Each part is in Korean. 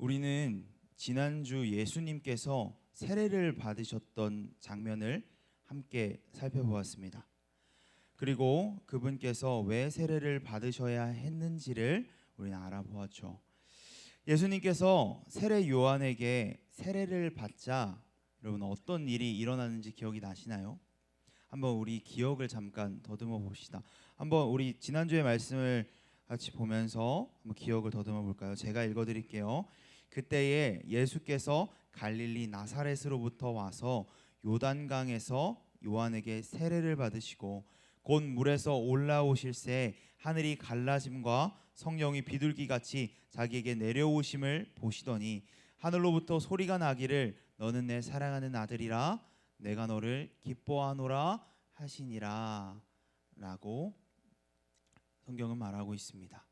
우리는 지난주 예수님께서 세례를 받으셨던 장면을 함께 살펴보았습니다. 그리고 그분께서 왜 세례를 받으셔야 했는지를 우리는 알아보았죠. 예수님께서 세례 요한에게 세례를 받자 여러분 어떤 일이 일어나는지 기억이 나시나요? 한번 우리 기억을 잠깐 더듬어 봅시다. 한번 우리 지난주의 말씀을 같이 보면서 한번 기억을 더듬어 볼까요? 제가 읽어 드릴게요. 그때에 예수께서 갈릴리 나사렛으로부터 와서 요단강에서 요한에게 세례를 받으시고 곧 물에서 올라오실새 하늘이 갈라짐과 성령이 비둘기같이 자기에게 내려오심을 보시더니 하늘로부터 소리가 나기를 너는 내 사랑하는 아들이라 내가 너를 기뻐하노라 하시니라 라고 성경은 말하고 있습니다.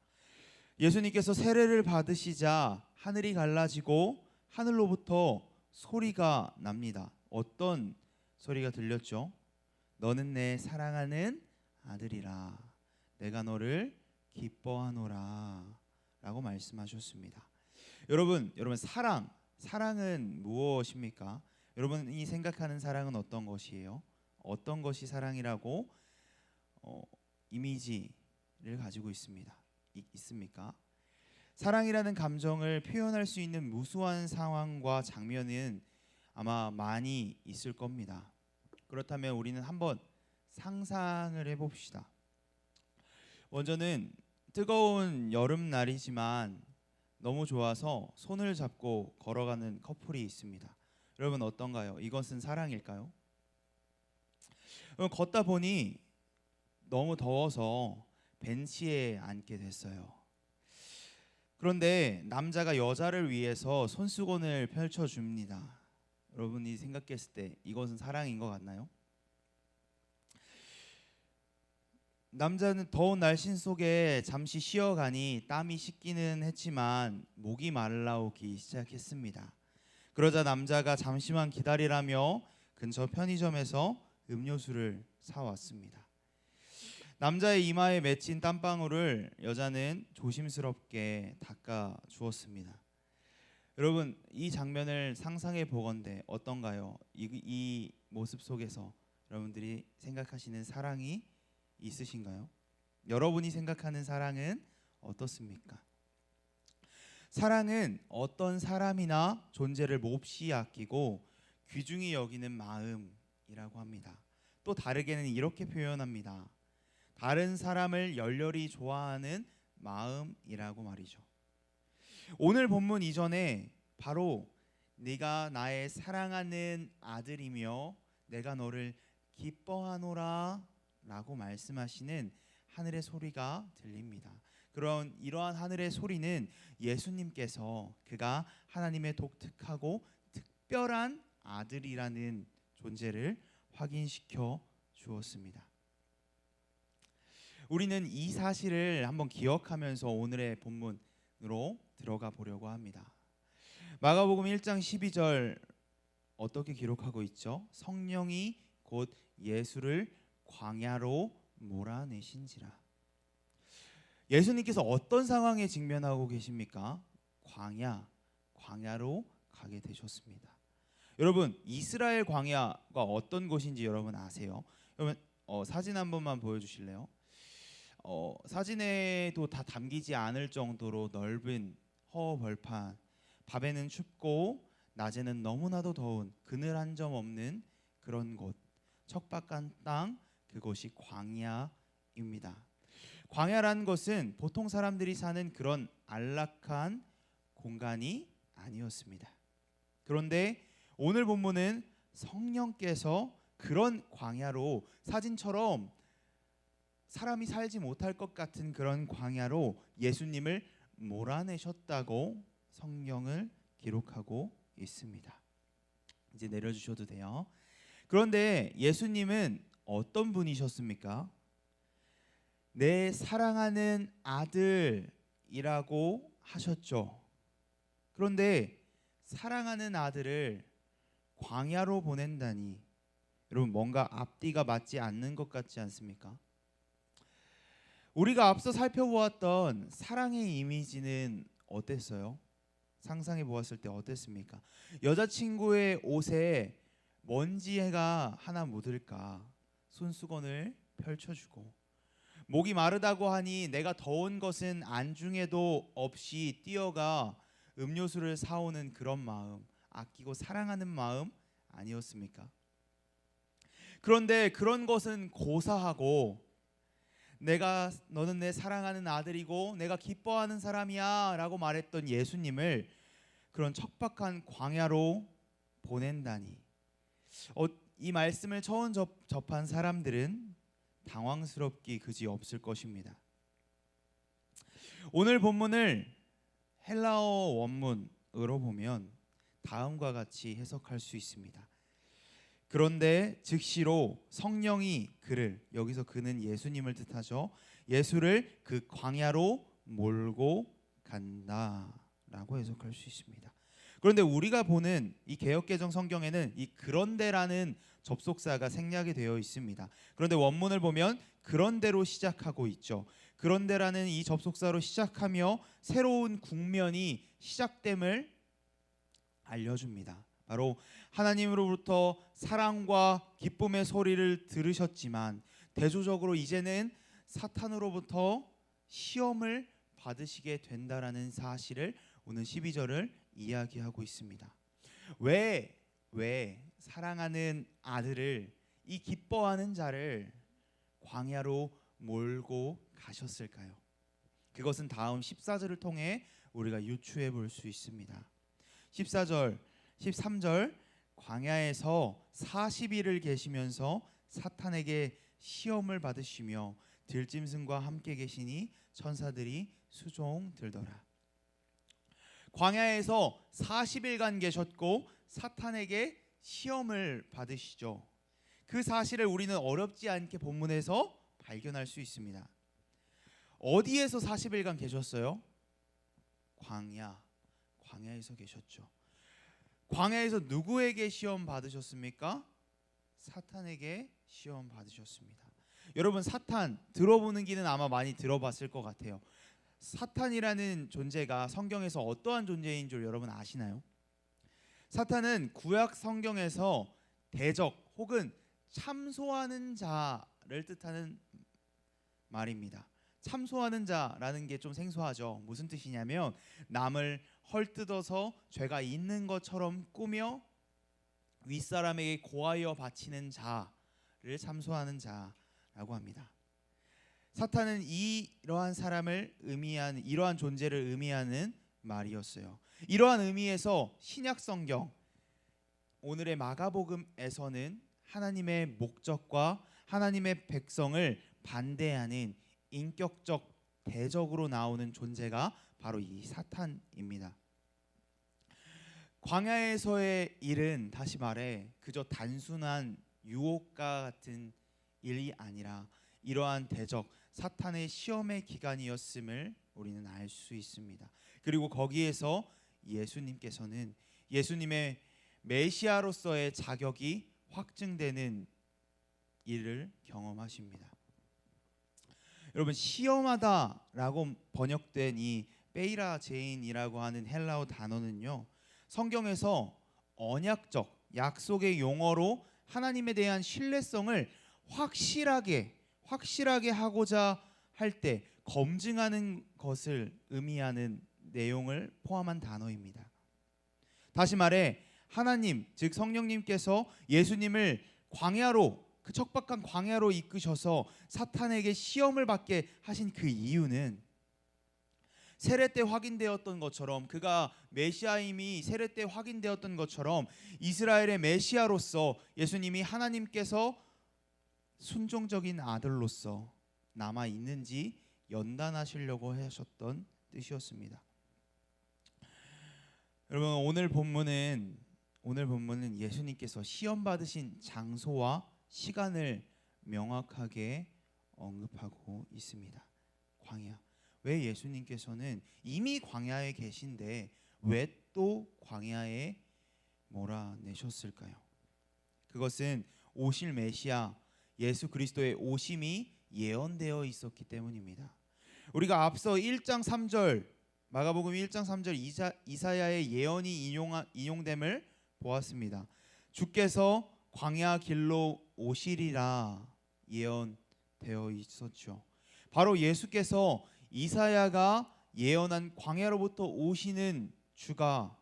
예수님께서 세례를 받으시자 하늘이 갈라지고 하늘로부터 소리가 납니다. 어떤 소리가 들렸죠? 너는 내 사랑하는 아들이라 내가 너를 기뻐하노라 라고 말씀하셨습니다. 여러분 사랑은 무엇입니까? 여러분이 생각하는 사랑은 어떤 것이에요? 어떤 것이 사랑이라고 이미지를 가지고 있습니까? 사랑이라는 감정을 표현할 수 있는 무수한 상황과 장면은 아마 많이 있을 겁니다. 그렇다면 우리는 한번 상상을 해봅시다. 먼저는 뜨거운 여름날이지만 너무 좋아서 손을 잡고 걸어가는 커플이 있습니다. 여러분 어떤가요? 이것은 사랑일까요? 걷다 보니 너무 더워서 벤치에 앉게 됐어요. 그런데 남자가 여자를 위해서 손수건을 펼쳐줍니다. 여러분이 생각했을 때 이것은 사랑인 것 같나요? 남자는 더운 날씨 속에 잠시 쉬어가니 땀이 식기는 했지만 목이 말라오기 시작했습니다. 그러자 남자가 잠시만 기다리라며 근처 편의점에서 음료수를 사왔습니다. 남자의 이마에 맺힌 땀방울을 여자는 조심스럽게 닦아 주었습니다. 여러분 이 장면을 상상해 보건대 어떤가요? 이 모습 속에서 여러분들이 생각하시는 사랑이 있으신가요? 여러분이 생각하는 사랑은 어떻습니까? 사랑은 어떤 사람이나 존재를 몹시 아끼고 귀중히 여기는 마음이라고 합니다. 또 다르게는 이렇게 표현합니다. 다른 사람을 열렬히 좋아하는 마음이라고 말이죠. 오늘 본문 이전에 바로 네가 나의 사랑하는 아들이며 내가 너를 기뻐하노라 라고 말씀하시는 하늘의 소리가 들립니다. 이러한 하늘의 소리는 예수님께서 그가 하나님의 독특하고 특별한 아들이라는 존재를 확인시켜 주었습니다. 우리는 이 사실을 한번 기억하면서 오늘의 본문으로 들어가 보려고 합니다. 마가복음 1장 12절 어떻게 기록하고 있죠? 성령이 곧 예수를 광야로 몰아내신지라. 예수님께서 어떤 상황에 직면하고 계십니까? 광야로 가게 되셨습니다. 여러분 이스라엘 광야가 어떤 곳인지 여러분 아세요? 여러분 사진 한 번만 보여주실래요? 사진에도 다 담기지 않을 정도로 넓은 허허벌판, 밤에는 춥고 낮에는 너무나도 더운 그늘 한 점 없는 그런 곳, 척박한 땅, 그곳이 광야입니다. 광야라는 것은 보통 사람들이 사는 그런 안락한 공간이 아니었습니다. 그런데 오늘 본문은 성령께서 그런 광야로 사진처럼 사람이 살지 못할 것 같은 그런 광야로 예수님을 몰아내셨다고 성경을 기록하고 있습니다. 이제 내려주셔도 돼요. 그런데 예수님은 어떤 분이셨습니까? 내 사랑하는 아들이라고 하셨죠. 그런데 사랑하는 아들을 광야로 보낸다니 여러분 뭔가 앞뒤가 맞지 않는 것 같지 않습니까? 우리가 앞서 살펴보았던 사랑의 이미지는 어땠어요? 상상해 보았을 때 어땠습니까? 여자친구의 옷에 먼지가 하나 묻을까 손수건을 펼쳐주고, 목이 마르다고 하니 내가 더운 것은 안중에도 없이 뛰어가 음료수를 사오는 그런 마음, 아끼고 사랑하는 마음 아니었습니까? 그런데 그런 것은 고사하고, 너는 내 사랑하는 아들이고 내가 기뻐하는 사람이야 라고 말했던 예수님을 그런 척박한 광야로 보낸다니, 이 말씀을 처음 접한 사람들은 당황스럽기 그지 없을 것입니다. 오늘 본문을 헬라어 원문으로 보면 다음과 같이 해석할 수 있습니다. 그런데 즉시로 성령이 그를, 여기서 그는 예수님을 뜻하죠, 예수를 그 광야로 몰고 간다라고 해석할 수 있습니다. 그런데 우리가 보는 이 개역개정 성경에는 이 그런데라는 접속사가 생략이 되어 있습니다. 그런데 원문을 보면 그런대로 시작하고 있죠. 그런데라는 이 접속사로 시작하며 새로운 국면이 시작됨을 알려줍니다. 바로 하나님으로부터 사랑과 기쁨의 소리를 들으셨지만 대조적으로 이제는 사탄으로부터 시험을 받으시게 된다라는 사실을 오늘 12절을 이야기하고 있습니다. 왜 사랑하는 아들을, 이 기뻐하는 자를 광야로 몰고 가셨을까요? 그것은 다음 14절을 통해 우리가 유추해 볼 수 있습니다. 14절, 13절, 광야에서 40일을 계시면서 사탄에게 시험을 받으시며 들짐승과 함께 계시니 천사들이 수종들더라. 광야에서 40일간 계셨고 사탄에게 시험을 받으시죠. 그 사실을 우리는 어렵지 않게 본문에서 발견할 수 있습니다. 어디에서 40일간 계셨어요? 광야에서 계셨죠. 광야에서 누구에게 시험 받으셨습니까? 사탄에게 시험 받으셨습니다. 여러분, 사탄 들어보는 길은 아마 많이 들어봤을 것 같아요. 사탄이라는 존재가 성경에서 어떠한 존재인 줄 여러분 아시나요? 사탄은 구약 성경에서 대적 혹은 참소하는 자를 뜻하는 말입니다. 참소하는 자라는 게 좀 생소하죠. 무슨 뜻이냐면 남을 헐뜯어서 죄가 있는 것처럼 꾸며 윗사람에게 고하여 바치는 자를 참소하는 자라고 합니다. 사탄은 이러한 사람을 의미하는, 이러한 존재를 의미하는 말이었어요. 이러한 의미에서 신약 성경 오늘의 마가복음에서는 하나님의 목적과 하나님의 백성을 반대하는 인격적 대적으로 나오는 존재가 바로 이 사탄입니다. 광야에서의 일은 다시 말해 그저 단순한 유혹과 같은 일이 아니라 이러한 대적, 사탄의 시험의 기간이었음을 우리는 알 수 있습니다. 그리고 거기에서 예수님께서는 예수님의 메시아로서의 자격이 확증되는 일을 경험하십니다. 여러분, 시험하다라고 번역된 이 베이라 제인이라고 하는 헬라어 단어는요, 성경에서 언약적 약속의 용어로 하나님에 대한 신뢰성을 확실하게 하고자 할 때 검증하는 것을 의미하는 내용을 포함한 단어입니다. 다시 말해 하나님, 즉 성령님께서 예수님을 광야로, 그 척박한 광야로 이끄셔서 사탄에게 시험을 받게 하신 그 이유는 세례 때 확인되었던 것처럼, 그가 메시아임이 세례 때 확인되었던 것처럼 이스라엘의 메시아로서 예수님이 하나님께서 순종적인 아들로서 남아 있는지 연단하시려고 하셨던 뜻이었습니다. 여러분, 오늘 본문은 예수님께서 시험 받으신 장소와 시간을 명확하게 언급하고 있습니다. 광야. 왜 예수님께서는 이미 광야에 계신데 왜 또 광야에 몰아내셨을까요? 그것은 오실 메시아 예수 그리스도의 오심이 예언되어 있었기 때문입니다. 우리가 앞서 1장 3절 마가복음 1장 3절 이사야의 예언이 인용됨을 보았습니다. 주께서 광야 길로 오시리라 예언되어 있었죠. 바로 예수께서 이사야가 예언한 광야로부터 오시는 주가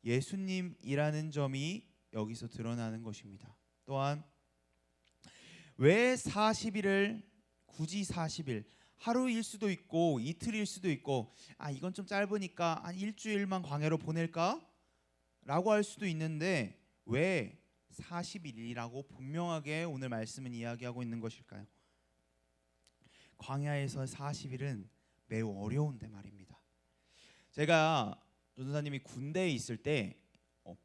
예수님이라는 점이 여기서 드러나는 것입니다. 또한 왜 40일을 굳이 40일, 하루일 수도 있고 이틀일 수도 있고 이건 좀 짧으니까 한 일주일만 광야로 보낼까? 라고 할 수도 있는데 왜 40일이라고 분명하게 오늘 말씀은 이야기하고 있는 것일까요? 광야에서 40일은 매우 어려운데 말입니다. 제가 전도사님이 군대에 있을 때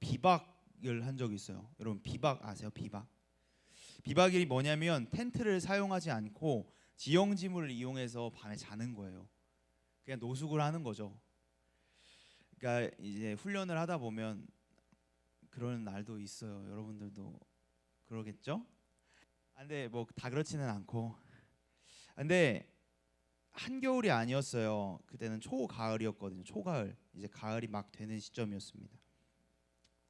비박을 한 적이 있어요. 여러분 비박 아세요? 비박이 뭐냐면 텐트를 사용하지 않고 지형지물을 이용해서 밤에 자는 거예요. 그냥 노숙을 하는 거죠. 그러니까 이제 훈련을 하다 보면 그런 날도 있어요. 여러분들도 그러겠죠? 근데 뭐 다 그렇지는 않고. 근데 한겨울이 아니었어요. 그때는 초가을이었거든요. 초가을. 이제 가을이 막 되는 시점이었습니다.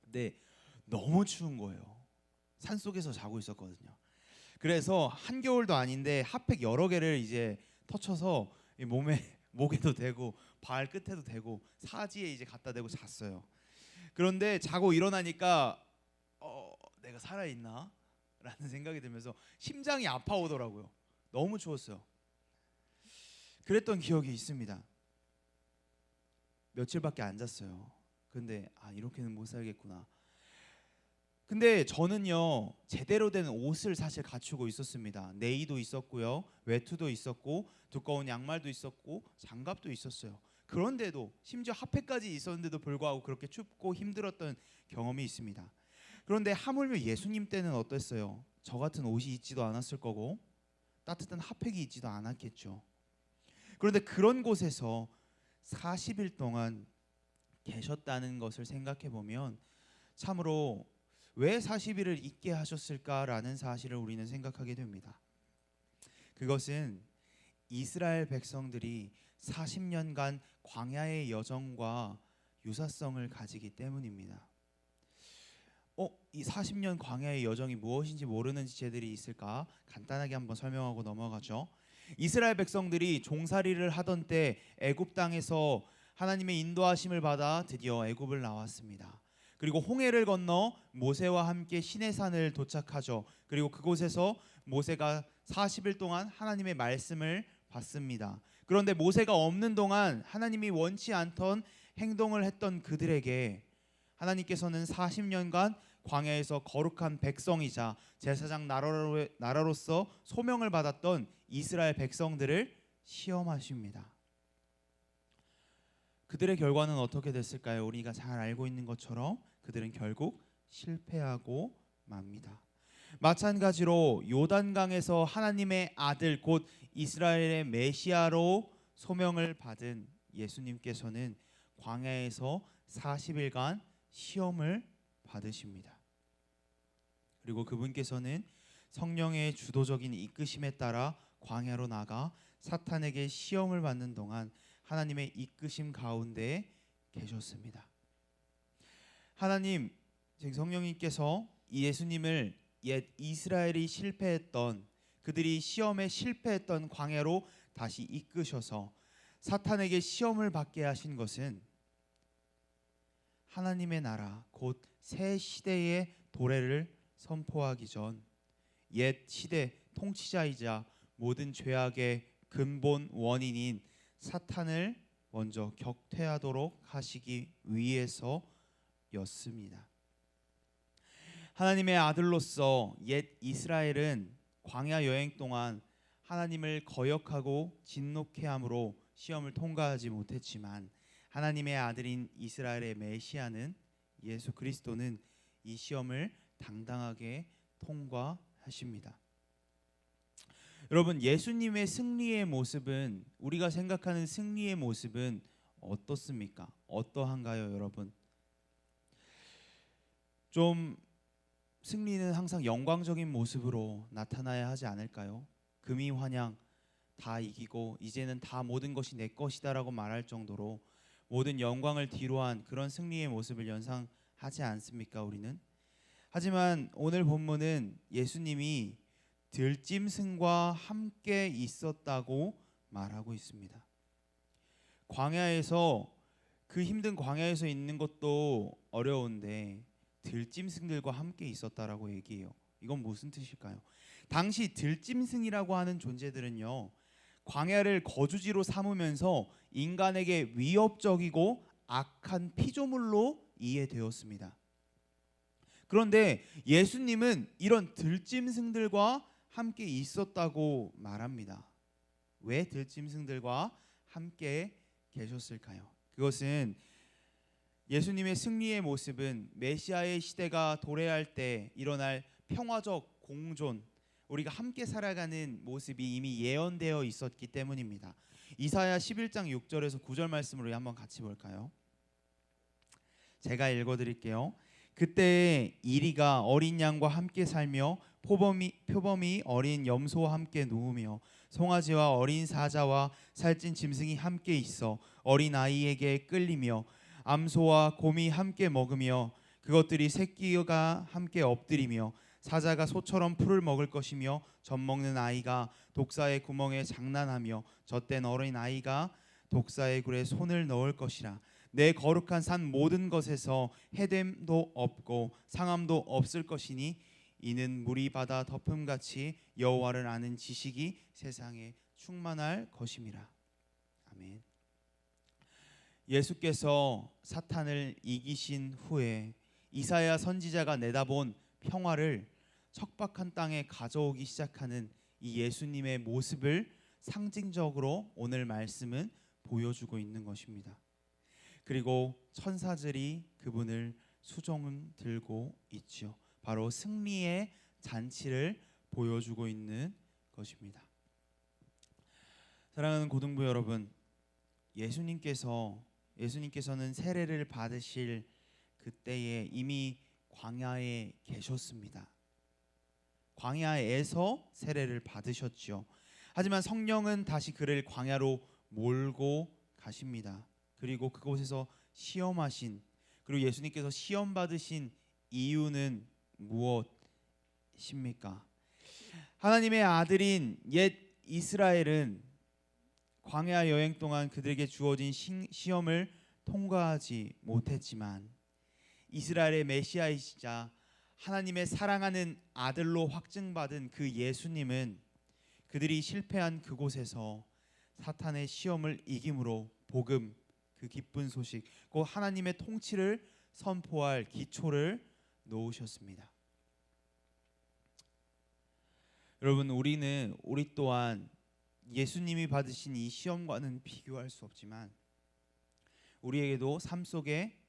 근데 너무 추운 거예요. 산속에서 자고 있었거든요. 그래서 한겨울도 아닌데 핫팩 여러 개를 이제 터쳐서 목에도 대고 발 끝에도 대고 사지에 이제 갖다 대고 잤어요. 그런데 자고 일어나니까 내가 살아있나? 라는 생각이 들면서 심장이 아파오더라고요. 너무 추웠어요. 그랬던 기억이 있습니다. 며칠밖에 안 잤어요. 근데 이렇게는 못 살겠구나. 근데 저는요 제대로 된 옷을 사실 갖추고 있었습니다. 네이도 있었고요, 외투도 있었고, 두꺼운 양말도 있었고, 장갑도 있었어요. 그런데도 심지어 핫팩까지 있었는데도 불구하고 그렇게 춥고 힘들었던 경험이 있습니다. 그런데 하물며 예수님 때는 어땠어요? 저 같은 옷이 있지도 않았을 거고 따뜻한 핫팩이 있지도 않았겠죠. 그런데 그런 곳에서 40일 동안 계셨다는 것을 생각해 보면 참으로 왜 40일을 있게 하셨을까라는 사실을 우리는 생각하게 됩니다. 그것은 이스라엘 백성들이 40년간 광야의 여정과 유사성을 가지기 때문입니다. 이 40년 광야의 여정이 무엇인지 모르는 지체들이 있을까? 간단하게 한번 설명하고 넘어가죠. 이스라엘 백성들이 종살이를 하던 때 애굽 땅에서 하나님의 인도하심을 받아 드디어 애굽을 나왔습니다. 그리고 홍해를 건너 모세와 함께 시내산을 도착하죠. 그리고 그곳에서 모세가 40일 동안 하나님의 말씀을 받습니다. 그런데 모세가 없는 동안 하나님이 원치 않던 행동을 했던 그들에게 하나님께서는 40년간 광야에서 거룩한 백성이자 제사장 나라로서 소명을 받았던 이스라엘 백성들을 시험하십니다. 그들의 결과는 어떻게 됐을까요? 우리가 잘 알고 있는 것처럼 그들은 결국 실패하고 맙니다. 마찬가지로 요단강에서 하나님의 아들 곧 이스라엘의 메시아로 소명을 받은 예수님께서는 광야에서 40일간 시험을 받으십니다. 그리고 그분께서는 성령의 주도적인 이끄심에 따라 광야로 나가 사탄에게 시험을 받는 동안 하나님의 이끄심 가운데 계셨습니다. 하나님, 즉 성령님께서 예수님을 옛 이스라엘이 실패했던 그들이 시험에 실패했던 광야로 다시 이끄셔서 사탄에게 시험을 받게 하신 것은 하나님의 나라 곧 새 시대의 도래를 선포하기 전 옛 시대 통치자이자 모든 죄악의 근본 원인인 사탄을 먼저 격퇴하도록 하시기 위해서였습니다. 하나님의 아들로서 옛 이스라엘은 광야 여행 동안 하나님을 거역하고 진노케 함으로 시험을 통과하지 못했지만 하나님의 아들인 이스라엘의 메시아는 예수 그리스도는 이 시험을 당당하게 통과하십니다. 여러분, 예수님의 승리의 모습은 우리가 생각하는 승리의 모습은 어떻습니까? 어떠한가요, 여러분? 좀 승리는 항상 영광적인 모습으로 나타나야 하지 않을까요? 금이 환양, 다 이기고 이제는 다 모든 것이 내 것이다라고 말할 정도로 모든 영광을 뒤로한 그런 승리의 모습을 연상하지 않습니까, 우리는? 하지만 오늘 본문은 예수님이 들짐승과 함께 있었다고 말하고 있습니다. 광야에서, 그 힘든 광야에서 있는 것도 어려운데 들짐승들과 함께 있었다라고 얘기해요. 이건 무슨 뜻일까요? 당시 들짐승이라고 하는 존재들은요, 광야를 거주지로 삼으면서 인간에게 위협적이고 악한 피조물로 이해되었습니다. 그런데 예수님은 이런 들짐승들과 함께 있었다고 말합니다. 왜 들짐승들과 함께 계셨을까요? 그것은 예수님의 승리의 모습은 메시아의 시대가 도래할 때 일어날 평화적 공존, 우리가 함께 살아가는 모습이 이미 예언되어 있었기 때문입니다. 이사야 11장 6절에서 9절 말씀으로 한번 같이 볼까요? 제가 읽어드릴게요. 그때 이리가 어린 양과 함께 살며 표범이 어린 염소와 함께 누우며 송아지와 어린 사자와 살찐 짐승이 함께 있어 어린 아이에게 끌리며 암소와 곰이 함께 먹으며 그것들이 새끼가 함께 엎드리며 사자가 소처럼 풀을 먹을 것이며 젖 먹는 아이가 독사의 구멍에 장난하며 젖된 어린 아이가 독사의 굴에 손을 넣을 것이라. 내 거룩한 산 모든 것에서 해됨도 없고 상함도 없을 것이니 이는 물이 바다 덮음같이 여호와를 아는 지식이 세상에 충만할 것임이라. 아멘. 예수께서 사탄을 이기신 후에 이사야 선지자가 내다본 평화를 척박한 땅에 가져오기 시작하는 이 예수님의 모습을 상징적으로 오늘 말씀은 보여주고 있는 것입니다. 그리고 천사들이 그분을 수종 들고 있죠. 바로 승리의 잔치를 보여주고 있는 것입니다. 사랑하는 고등부 여러분, 예수님께서는 세례를 받으실 그때에 이미 광야에 계셨습니다. 광야에서 세례를 받으셨죠. 하지만 성령은 다시 그를 광야로 몰고 가십니다. 그리고 그곳에서 시험하신, 그리고 예수님께서 시험 받으신 이유는 무엇입니까? 하나님의 아들인 옛 이스라엘은 광야 여행 동안 그들에게 주어진 시험을 통과하지 못했지만 이스라엘의 메시아이시자 하나님의 사랑하는 아들로 확증받은 그 예수님은 그들이 실패한 그곳에서 사탄의 시험을 이김으로 복음, 그 기쁜 소식, 그 하나님의 통치를 선포할 기초를 놓으셨습니다. 여러분, 우리 또한 예수님이 받으신 이 시험과는 비교할 수 없지만 우리에게도 삶 속에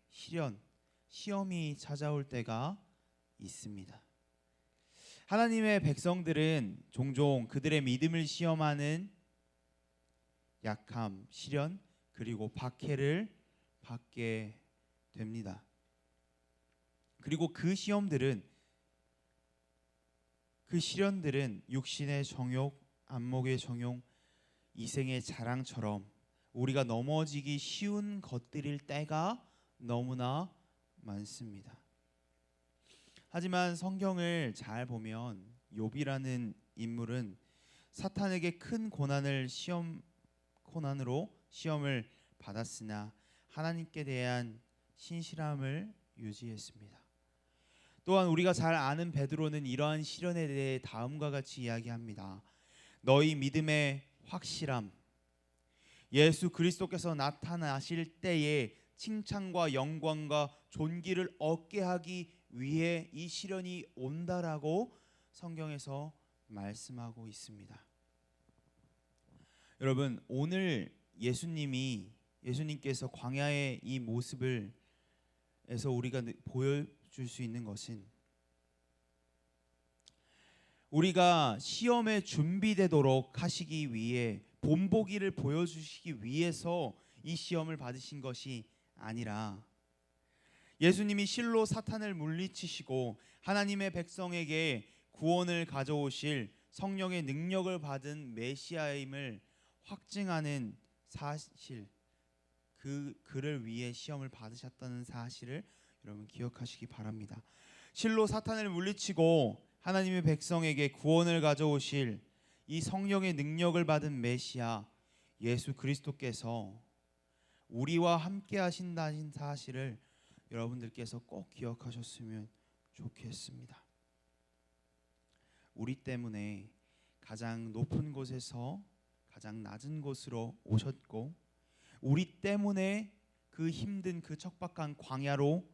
시험이 찾아올 때가 있습니다. 하나님의 백성들은 종종 그들의 믿음을 시험하는 약함, 시련, 그리고 박해를 받게 됩니다. 그리고 그 시련들은 육신의 정욕, 안목의 정욕, 이생의 자랑처럼 우리가 넘어지기 쉬운 것들일 때가 너무나 많습니다. 하지만 성경을 잘 보면 욥이라는 인물은 사탄에게 큰 고난으로 시험을 받았으나 하나님께 대한 신실함을 유지했습니다. 또한 우리가 잘 아는 베드로는 이러한 시련에 대해 다음과 같이 이야기합니다. 너희 믿음의 확실함, 예수 그리스도께서 나타나실 때에 칭찬과 영광과 존귀를 얻게 하기 위해 이 시련이 온다라고 성경에서 말씀하고 있습니다. 여러분, 오늘 예수님께서 광야의 이 모습에서 우리가 보여줄 수 있는 것은 우리가 시험에 준비되도록 하시기 위해 본보기를 보여주시기 위해서 이 시험을 받으신 것이 아니라 예수님이 실로 사탄을 물리치시고 하나님의 백성에게 구원을 가져오실 성령의 능력을 받은 메시아임을 확증하는 사실, 그를 위해 시험을 받으셨다는 사실을 여러분 기억하시기 바랍니다. 실로 사탄을 물리치고 하나님의 백성에게 구원을 가져오실 이 성령의 능력을 받은 메시아 예수 그리스도께서 우리와 함께 하신다는 사실을 여러분들께서 꼭 기억하셨으면 좋겠습니다. 우리 때문에 가장 높은 곳에서 가장 낮은 곳으로 오셨고, 우리 때문에 그 힘든 그 척박한 광야로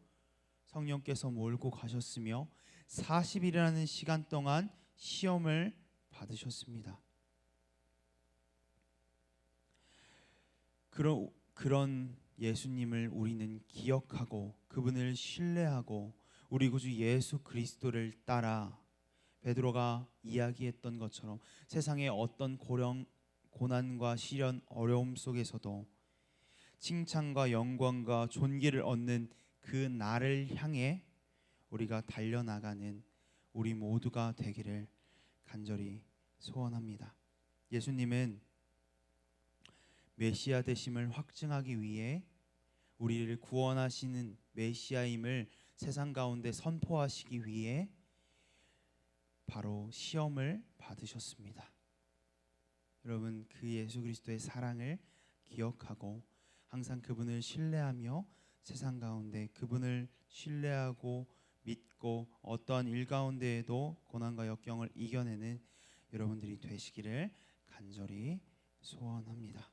성령께서 몰고 가셨으며 40일이라는 시간 동안 시험을 받으셨습니다. 그런 예수님을 우리는 기억하고 그분을 신뢰하고 우리 구주 예수 그리스도를 따라 베드로가 이야기했던 것처럼 세상의 어떤 고난과 시련, 어려움 속에서도 칭찬과 영광과 존귀를 얻는 그 날을 향해 우리가 달려나가는 우리 모두가 되기를 간절히 소원합니다. 예수님은 메시아 되심을 확증하기 위해 우리를 구원하시는 메시아임을 세상 가운데 선포하시기 위해 바로 시험을 받으셨습니다. 여러분, 그 예수 그리스도의 사랑을 기억하고 항상 그분을 신뢰하며 세상 가운데 그분을 신뢰하고 믿고 어떠한 일 가운데에도 고난과 역경을 이겨내는 여러분들이 되시기를 간절히 소원합니다.